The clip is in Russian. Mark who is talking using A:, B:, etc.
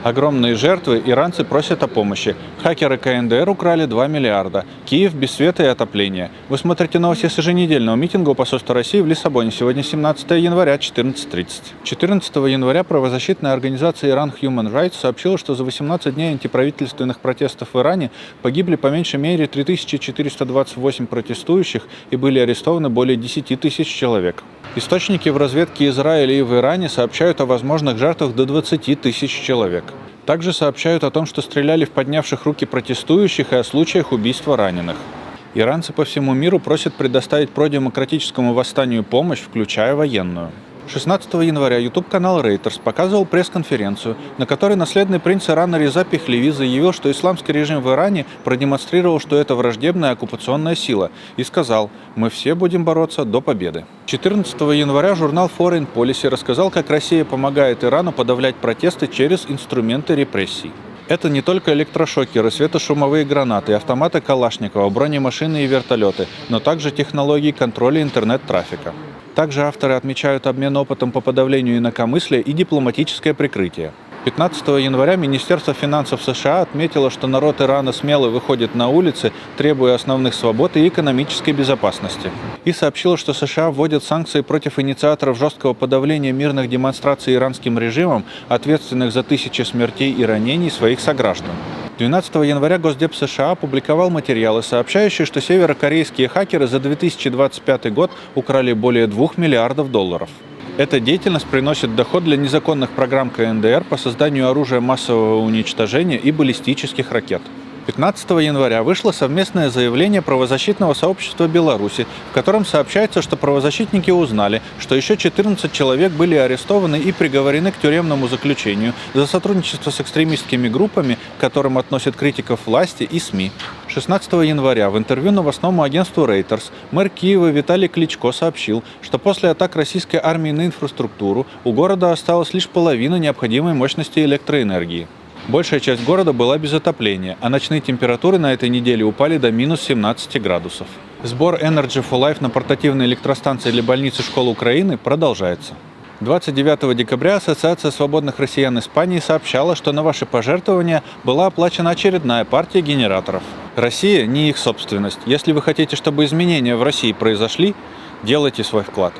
A: Огромные жертвы, иранцы просят о помощи. Хакеры КНДР украли 2 миллиарда. Киев без света и отопления. Вы смотрите новости с еженедельного митинга у посольства России в Лиссабоне. Сегодня 17 января, 14:30. 14 января правозащитная организация Iran Human Rights сообщила, что за 18 дней антиправительственных протестов в Иране погибли по меньшей мере 3428 протестующих и были арестованы более 10 тысяч человек. Источники в разведке Израиля и в Иране сообщают о возможных жертвах до 20 тысяч человек. Также сообщают о том, что стреляли в поднявших руки протестующих и о случаях убийства раненых. Иранцы по всему миру просят предоставить продемократическому восстанию помощь, включая военную. 16 января YouTube-канал Reuters показывал пресс-конференцию, на которой наследный принц Ирана Реза Пехлеви заявил, что исламский режим в Иране продемонстрировал, что это враждебная оккупационная сила, и сказал: «Мы все будем бороться до победы». 14 января журнал Foreign Policy рассказал, как Россия помогает Ирану подавлять протесты через инструменты репрессий. Это не только электрошокеры, светошумовые гранаты, автоматы Калашникова, бронемашины и вертолеты, но также технологии контроля интернет-трафика. Также авторы отмечают обмен опытом по подавлению инакомыслия и дипломатическое прикрытие. 15 января Министерство финансов США отметило, что народ Ирана смело выходит на улицы, требуя основных свобод и экономической безопасности. И сообщило, что США вводят санкции против инициаторов жесткого подавления мирных демонстраций иранским режимом, ответственных за тысячи смертей и ранений своих сограждан. 12 января Госдеп США опубликовал материалы, сообщающие, что северокорейские хакеры за 2025 год украли более 2 миллиардов долларов. Эта деятельность приносит доход для незаконных программ КНДР по созданию оружия массового уничтожения и баллистических ракет. 15 января вышло совместное заявление правозащитного сообщества Беларуси, в котором сообщается, что правозащитники узнали, что еще 14 человек были арестованы и приговорены к тюремному заключению за сотрудничество с экстремистскими группами, к которым относят критиков власти и СМИ. 16 января в интервью новостному агентству Reuters мэр Киева Виталий Кличко сообщил, что после атак российской армии на инфраструктуру у города осталась лишь половина необходимой мощности электроэнергии. Большая часть города была без отопления, а ночные температуры на этой неделе упали до минус 17 градусов. Сбор Energy for Life на портативной электростанции для больниц и школ Украины продолжается. 29 декабря Ассоциация свободных россиян Испании сообщала, что на ваши пожертвования была оплачена очередная партия генераторов. Россия не их собственность. Если вы хотите, чтобы изменения в России произошли, делайте свой вклад.